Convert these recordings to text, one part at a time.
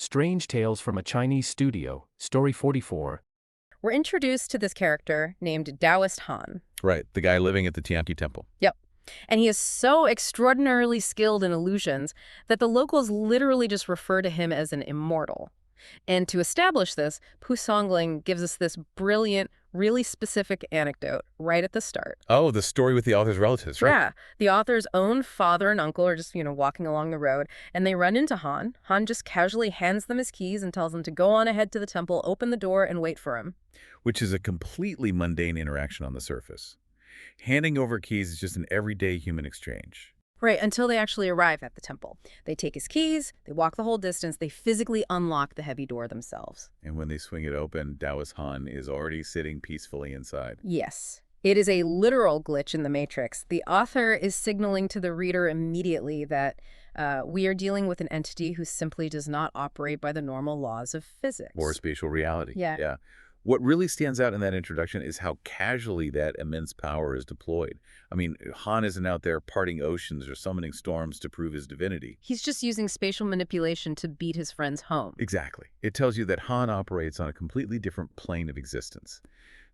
Strange Tales from a Chinese Studio, Story 44. We're introduced to this character named Taoist Han. Right, the guy living at the Tianqi Temple. Yep. And he is so extraordinarily skilled in illusions that the locals literally just refer to him as an immortal. And to establish this, Pu Songling gives us this brilliant, really specific anecdote right at the start. Oh, the story with the author's relatives, right? Yeah, the author's own father and uncle are just, walking along the road, and they run into Han. Han just casually hands them his keys and tells them to go on ahead to the temple, open the door, and wait for him. Which is a completely mundane interaction on the surface. Handing over keys is just an everyday human exchange. Right, until they actually arrive at the temple. They take his keys, they walk the whole distance, they physically unlock the heavy door themselves. And when they swing it open, Taoist Han is already sitting peacefully inside. Yes. It is a literal glitch in the Matrix. The author is signaling to the reader immediately that we are dealing with an entity who simply does not operate by the normal laws of physics. Or spatial reality. Yeah. What really stands out in that introduction is how casually that immense power is deployed. I mean, Han isn't out there parting oceans or summoning storms to prove his divinity. He's just using spatial manipulation to beat his friends home. Exactly. It tells you that Han operates on a completely different plane of existence.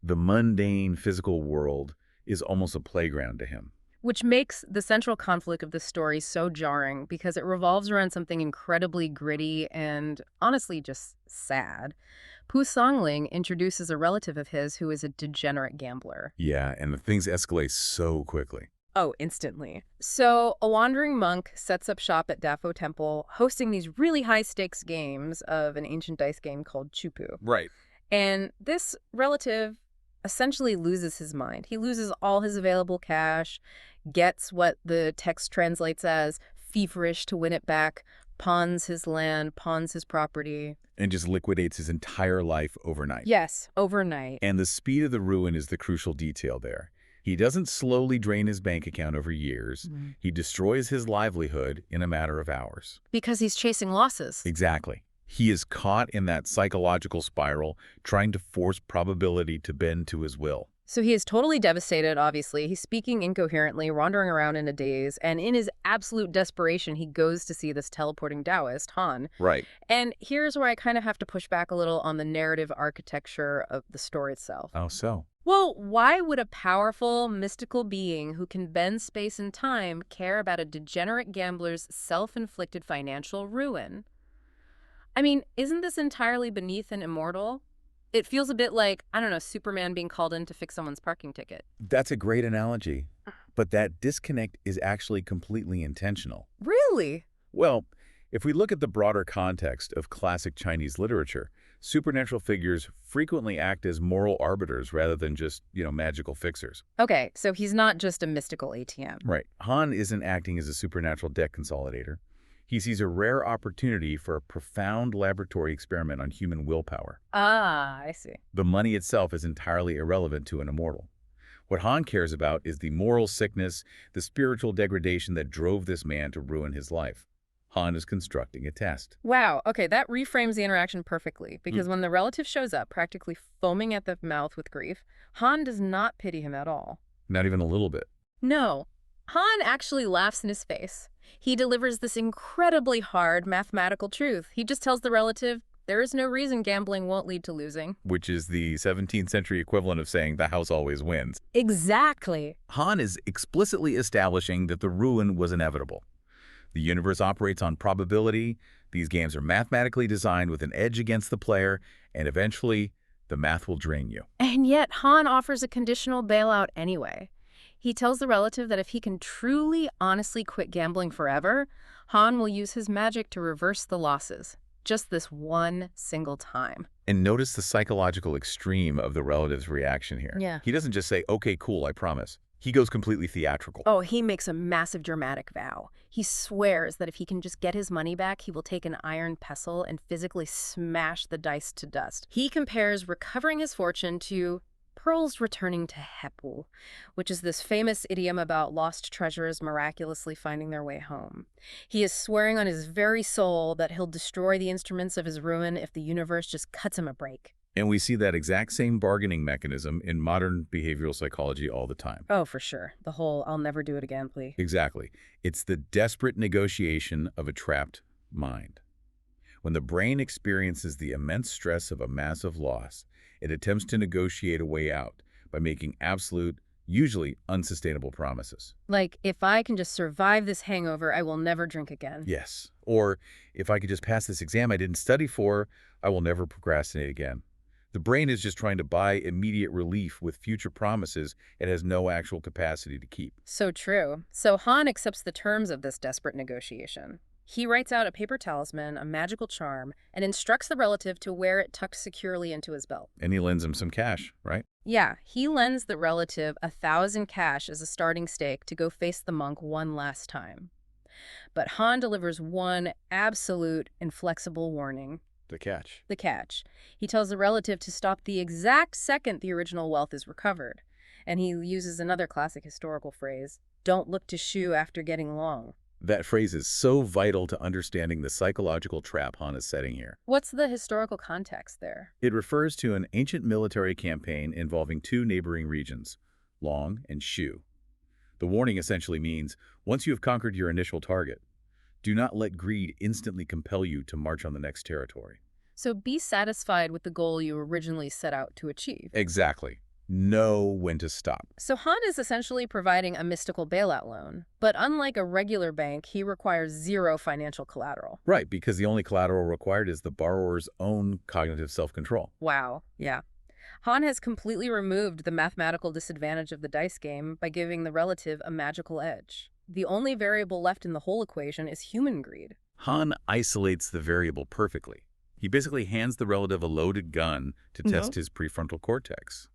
The mundane physical world is almost a playground to him. Which makes the central conflict of this story so jarring because it revolves around something incredibly gritty and honestly just sad. Pu Songling introduces a relative of his who is a degenerate gambler. Yeah, and things escalate so quickly. Oh, instantly. So a wandering monk sets up shop at Dafo Temple, hosting these really high-stakes games of an ancient dice game called Chupu. Right. And this relative essentially loses his mind. He loses all his available cash, gets what the text translates as feverish to win it back, pawns his land, pawns his property. And just liquidates his entire life overnight. Yes, overnight. And the speed of the ruin is the crucial detail there. He doesn't slowly drain his bank account over years. He destroys his livelihood in a matter of hours. Because he's chasing losses. Exactly. He is caught in that psychological spiral, trying to force probability to bend to his will. So he is totally devastated, obviously. He's speaking incoherently, wandering around in a daze, and in his absolute desperation, he goes to see this teleporting Taoist, Han. Right. And here's where I kind of have to push back a little on the narrative architecture of the story itself. Oh, so? Well, why would a powerful, mystical being who can bend space and time care about a degenerate gambler's self-inflicted financial ruin? I mean, isn't this entirely beneath an immortal? It feels a bit like, I don't know, Superman being called in to fix someone's parking ticket. That's a great analogy. But that disconnect is actually completely intentional. Really? Well, if we look at the broader context of classic Chinese literature, supernatural figures frequently act as moral arbiters rather than just, magical fixers. Okay, so he's not just a mystical ATM. Right. Han isn't acting as a supernatural debt consolidator. He sees a rare opportunity for a profound laboratory experiment on human willpower. Ah, I see. The money itself is entirely irrelevant to an immortal. What Han cares about is the moral sickness, the spiritual degradation that drove this man to ruin his life. Han is constructing a test. Wow, okay, that reframes the interaction perfectly, because when the relative shows up, practically foaming at the mouth with grief, Han does not pity him at all. Not even a little bit. No. Han actually laughs in his face. He delivers this incredibly hard mathematical truth. He just tells the relative, there is no reason gambling won't lead to losing. Which is the 17th century equivalent of saying the house always wins. Exactly. Han is explicitly establishing that the ruin was inevitable. The universe operates on probability. These games are mathematically designed with an edge against the player, and eventually, the math will drain you. And yet, Han offers a conditional bailout anyway. He tells the relative that if he can truly, honestly quit gambling forever, Han will use his magic to reverse the losses. Just this one single time. And notice the psychological extreme of the relative's reaction here. Yeah. He doesn't just say, okay, cool, I promise. He goes completely theatrical. Oh, he makes a massive dramatic vow. He swears that if he can just get his money back, he will take an iron pestle and physically smash the dice to dust. He compares recovering his fortune to pearls returning to Hepu, which is this famous idiom about lost treasures miraculously finding their way home. He is swearing on his very soul that he'll destroy the instruments of his ruin if the universe just cuts him a break. And we see that exact same bargaining mechanism in modern behavioral psychology all the time. Oh, for sure. The whole I'll never do it again plea. Exactly. It's the desperate negotiation of a trapped mind. When the brain experiences the immense stress of a massive loss, it attempts to negotiate a way out by making absolute, usually unsustainable promises. Like, if I can just survive this hangover, I will never drink again. Yes. Or, if I could just pass this exam I didn't study for, I will never procrastinate again. The brain is just trying to buy immediate relief with future promises it has no actual capacity to keep. So true. So Han accepts the terms of this desperate negotiation. He writes out a paper talisman, a magical charm, and instructs the relative to wear it tucked securely into his belt. And he lends him some cash, right? Yeah, he lends the relative 1,000 cash as a starting stake to go face the monk one last time. But Han delivers one absolute inflexible warning. The catch. The catch. He tells the relative to stop the exact second the original wealth is recovered. And he uses another classic historical phrase, "Don't look to shoe after getting long." That phrase is so vital to understanding the psychological trap Han is setting here. What's the historical context there? It refers to an ancient military campaign involving two neighboring regions, Long and Shu. The warning essentially means, once you have conquered your initial target, do not let greed instantly compel you to march on the next territory. So be satisfied with the goal you originally set out to achieve. Exactly. Know when to stop. So Han is essentially providing a mystical bailout loan, but unlike a regular bank, he requires zero financial collateral. Right, because the only collateral required is the borrower's own cognitive self-control. Wow, yeah. Han has completely removed the mathematical disadvantage of the dice game by giving the relative a magical edge. The only variable left in the whole equation is human greed. Han isolates the variable perfectly. He basically hands the relative a loaded gun to test his prefrontal cortex.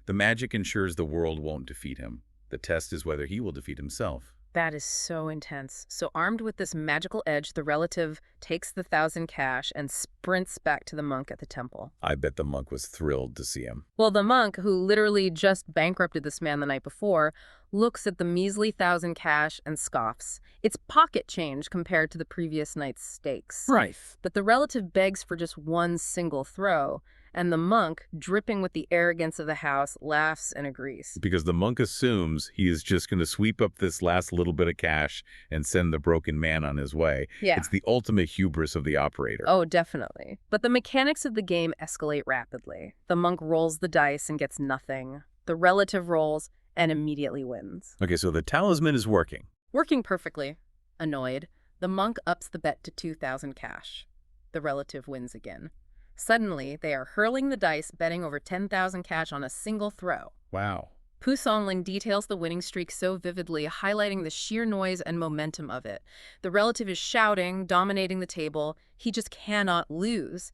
The magic ensures the world won't defeat him. The test is whether he will defeat himself. That is so intense. So armed with this magical edge, the relative takes the 1,000 cash and sprints back to the monk at the temple. I bet the monk was thrilled to see him. Well, the monk, who literally just bankrupted this man the night before, looks at the measly 1,000 cash and scoffs. It's pocket change compared to the previous night's stakes. Right. But the relative begs for just one single throw, and the monk, dripping with the arrogance of the house, laughs and agrees. Because the monk assumes he is just going to sweep up this last little bit of cash and send the broken man on his way. Yeah. It's the ultimate hubris of the operator. Oh, definitely. But the mechanics of the game escalate rapidly. The monk rolls the dice and gets nothing. The relative rolls and immediately wins. Okay, so the talisman is working. Working perfectly. Annoyed, the monk ups the bet to 2,000 cash. The relative wins again. Suddenly, they are hurling the dice, betting over 10,000 cash on a single throw. Wow. Pu Songling details the winning streak so vividly, highlighting the sheer noise and momentum of it. The relative is shouting, dominating the table. He just cannot lose.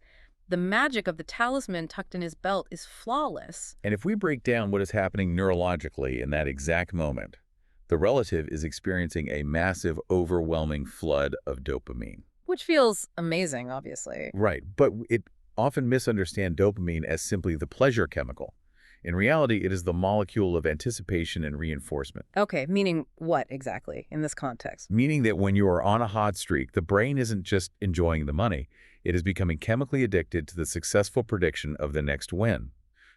The magic of the talisman tucked in his belt is flawless. And if we break down what is happening neurologically in that exact moment, the relative is experiencing a massive, overwhelming flood of dopamine. Which feels amazing, obviously. Right, but it often misunderstand dopamine as simply the pleasure chemical. In reality, it is the molecule of anticipation and reinforcement. Okay, meaning what exactly in this context? Meaning that when you are on a hot streak, the brain isn't just enjoying the money, it is becoming chemically addicted to the successful prediction of the next win.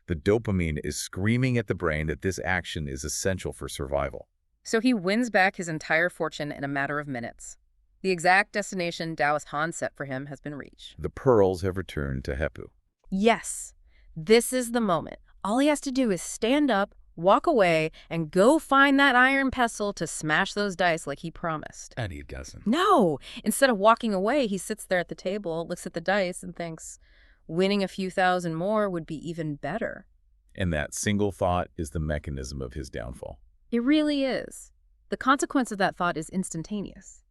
The dopamine is screaming at the brain that this action is essential for survival. So he wins back his entire fortune in a matter of minutes. The exact destination Taoist Han set for him has been reached. The pearls have returned to Hepu. Yes, this is the moment. All he has to do is stand up, walk away, and go find that iron pestle to smash those dice like he promised. And he doesn't. No! Instead of walking away, he sits there at the table, looks at the dice, and thinks, winning a few thousand more would be even better. And that single thought is the mechanism of his downfall. It really is. The consequence of that thought is instantaneous.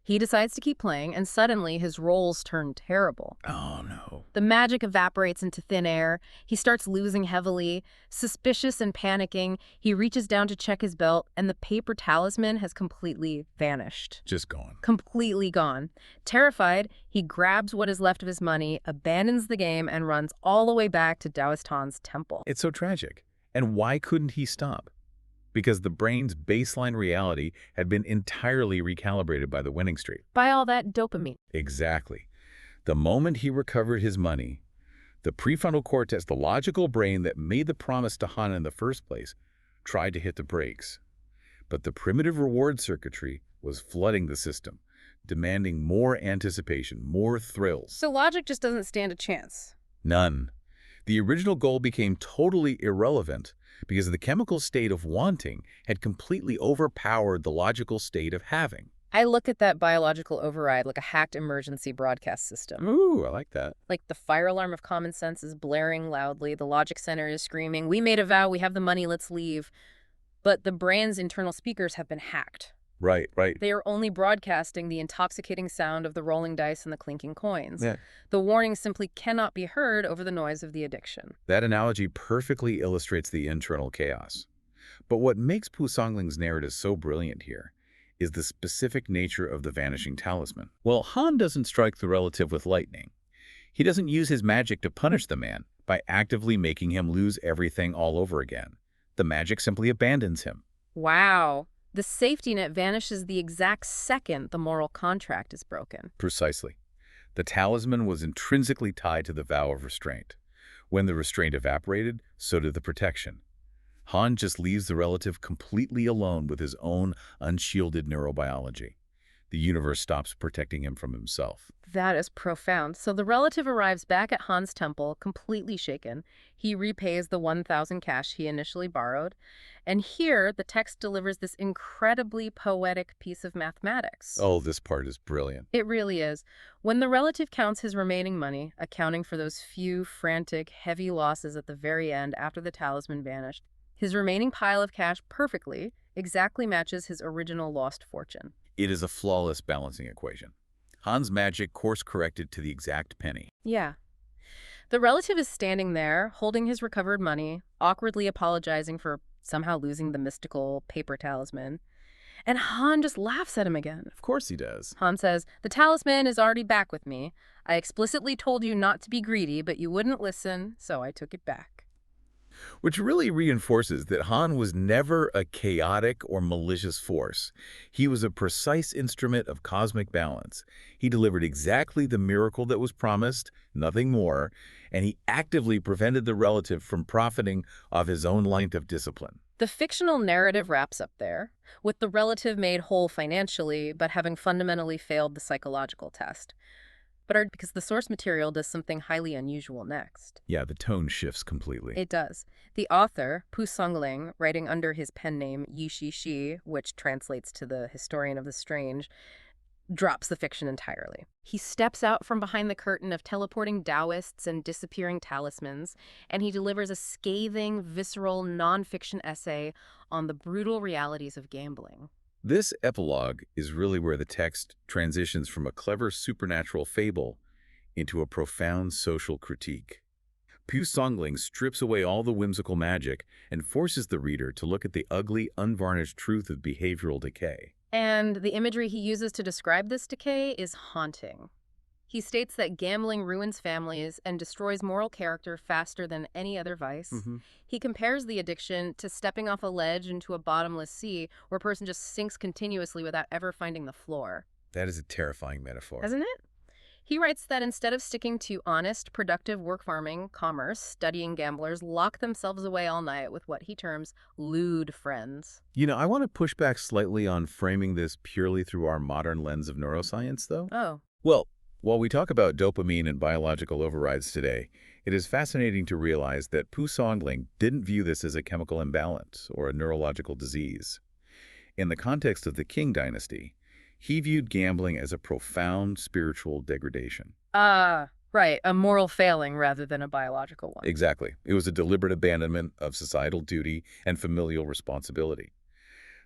He decides to keep playing, and suddenly his rolls turn terrible. Oh, no. The magic evaporates into thin air. He starts losing heavily. Suspicious and panicking, he reaches down to check his belt, and the paper talisman has completely vanished. Just gone. Completely gone. Terrified, he grabs what is left of his money, abandons the game, and runs all the way back to Taoist Han's temple. It's so tragic. And why couldn't he stop? Because the brain's baseline reality had been entirely recalibrated by the winning streak. By all that dopamine. Exactly. The moment he recovered his money, the prefrontal cortex, the logical brain that made the promise to Han in the first place, tried to hit the brakes. But the primitive reward circuitry was flooding the system. demanding more anticipation, more thrills. So logic just doesn't stand a chance. None. The original goal became totally irrelevant because the chemical state of wanting had completely overpowered the logical state of having. I look at that biological override like a hacked emergency broadcast system. Ooh, I like that. Like the fire alarm of common sense is blaring loudly, the logic center is screaming, "We made a vow, we have the money, let's leave." But the brain's internal speakers have been hacked. Right, right. They are only broadcasting the intoxicating sound of the rolling dice and the clinking coins. Yeah. The warning simply cannot be heard over the noise of the addiction. That analogy perfectly illustrates the internal chaos. But what makes Pu Songling's narrative so brilliant here is the specific nature of the vanishing talisman. Well, Han doesn't strike the relative with lightning. He doesn't use his magic to punish the man by actively making him lose everything all over again. The magic simply abandons him. Wow. The safety net vanishes the exact second the moral contract is broken. Precisely. The talisman was intrinsically tied to the vow of restraint. When the restraint evaporated, so did the protection. Han just leaves the relative completely alone with his own unshielded neurobiology. The universe stops protecting him from himself. That is profound. So the relative arrives back at Han's temple, completely shaken. He repays the 1,000 cash he initially borrowed. And here, the text delivers this incredibly poetic piece of mathematics. Oh, this part is brilliant. It really is. When the relative counts his remaining money, accounting for those few frantic, heavy losses at the very end after the talisman vanished, his remaining pile of cash perfectly, exactly matches his original lost fortune. It is a flawless balancing equation. Han's magic course-corrected to the exact penny. Yeah. The relative is standing there, holding his recovered money, awkwardly apologizing for somehow losing the mystical paper talisman. And Han just laughs at him again. Of course he does. Han says, "The talisman is already back with me. I explicitly told you not to be greedy, but you wouldn't listen, so I took it back." Which really reinforces that Han was never a chaotic or malicious force. He was a precise instrument of cosmic balance. He delivered exactly the miracle that was promised, nothing more, and he actively prevented the relative from profiting off his own lack of discipline. The fictional narrative wraps up there, with the relative made whole financially, but having fundamentally failed the psychological test. But because the source material does something highly unusual next. Yeah, the tone shifts completely. It does. The author, Pu Songling, writing under his pen name Yi Shi, which translates to the historian of the strange, drops the fiction entirely. He steps out from behind the curtain of teleporting Taoists and disappearing talismans, and he delivers a scathing, visceral, non-fiction essay on the brutal realities of gambling. This epilogue is really where the text transitions from a clever supernatural fable into a profound social critique. Pu Songling strips away all the whimsical magic and forces the reader to look at the ugly, unvarnished truth of behavioral decay. And the imagery he uses to describe this decay is haunting. He states that gambling ruins families and destroys moral character faster than any other vice. He compares the addiction to stepping off a ledge into a bottomless sea where a person just sinks continuously without ever finding the floor. That is a terrifying metaphor. Isn't it? He writes that instead of sticking to honest, productive work farming, commerce, studying gamblers lock themselves away all night with what he terms lewd friends. You know, I want to push back slightly on framing this purely through our modern lens of neuroscience, though. Oh. Well, while we talk about dopamine and biological overrides today, it is fascinating to realize that Pu Songling didn't view this as a chemical imbalance or a neurological disease. In the context of the Qing dynasty, he viewed gambling as a profound spiritual degradation. Right, a moral failing rather than a biological one. Exactly. It was a deliberate abandonment of societal duty and familial responsibility.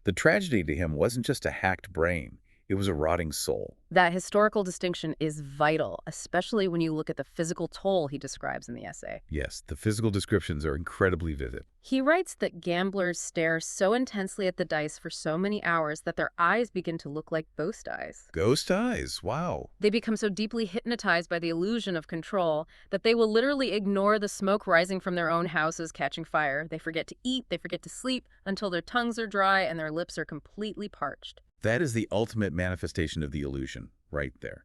The tragedy to him wasn't just a hacked brain. It was a rotting soul. That historical distinction is vital, especially when you look at the physical toll he describes in the essay. Yes, the physical descriptions are incredibly vivid. He writes that gamblers stare so intensely at the dice for so many hours that their eyes begin to look like ghost eyes. Ghost eyes? Wow. They become so deeply hypnotized by the illusion of control that they will literally ignore the smoke rising from their own houses catching fire. They forget to eat, they forget to sleep, until their tongues are dry and their lips are completely parched. That is the ultimate manifestation of the illusion, right there.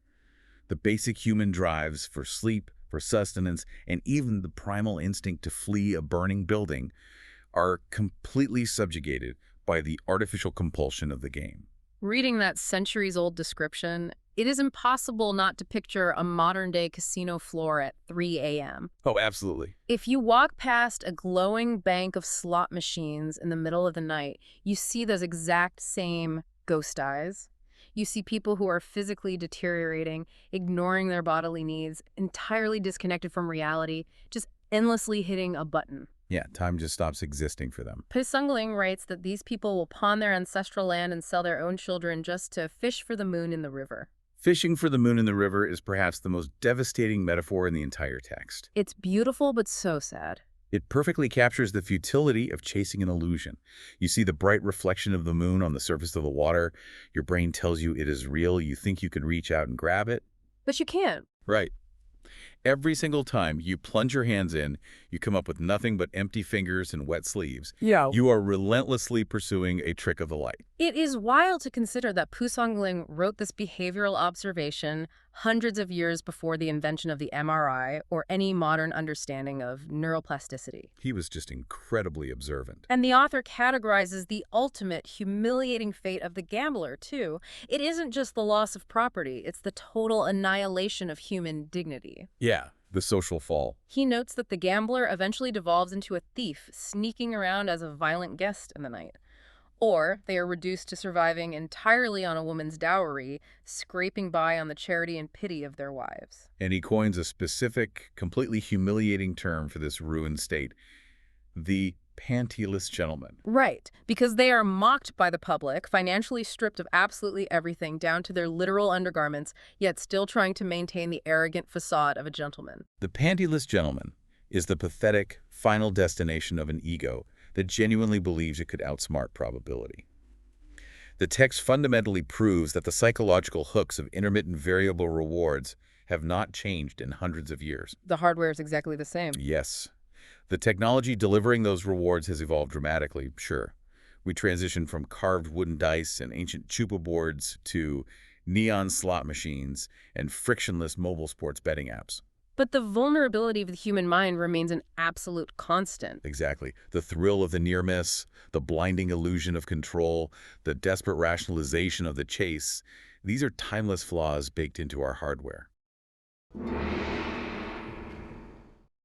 The basic human drives for sleep, for sustenance, and even the primal instinct to flee a burning building are completely subjugated by the artificial compulsion of the game. Reading that centuries-old description, It is impossible not to picture a modern-day casino floor at 3 a.m. Oh, absolutely. If you walk past a glowing bank of slot machines in the middle of the night, you see those exact same ghost eyes. You see people who are physically deteriorating, ignoring their bodily needs, entirely disconnected from reality, just endlessly hitting a button. Yeah, time just stops existing for them. Pesungling writes that these people will pawn their ancestral land and sell their own children just to fish for the moon in the river. Fishing for the moon in the river is perhaps the most devastating metaphor in the entire text. It's beautiful but so sad. It perfectly captures the futility of chasing an illusion. You see the bright reflection of the moon on the surface of the water. Your brain tells you it is real. You think you can reach out and grab it. But you can't. Right. Every single time you plunge your hands in, you come up with nothing but empty fingers and wet sleeves. Yeah. You are relentlessly pursuing a trick of the light. It is wild to consider that Pesungling wrote this behavioral observation hundreds of years before the invention of the MRI or any modern understanding of neuroplasticity. He was just incredibly observant. And the author categorizes the ultimate humiliating fate of the gambler, too. It isn't just the loss of property, it's the total annihilation of human dignity. Yeah, the social fall. He notes that the gambler eventually devolves into a thief, sneaking around as a violent guest in the night. Or they are reduced to surviving entirely on a woman's dowry, scraping by on the charity and pity of their wives. And he coins a specific, completely humiliating term for this ruined state, the pantyless gentleman. Right, because they are mocked by the public, financially stripped of absolutely everything down to their literal undergarments, yet still trying to maintain the arrogant facade of a gentleman. The pantyless gentleman is the pathetic, final destination of an ego that genuinely believes it could outsmart probability. The text fundamentally proves that the psychological hooks of intermittent variable rewards have not changed in hundreds of years. The hardware is exactly the same. Yes. The technology delivering those rewards has evolved dramatically, sure. We transitioned from carved wooden dice and ancient chupa boards to neon slot machines and frictionless mobile sports betting apps. But the vulnerability of the human mind remains an absolute constant. Exactly. The thrill of the near miss, the blinding illusion of control, the desperate rationalization of the chase, these are timeless flaws baked into our hardware.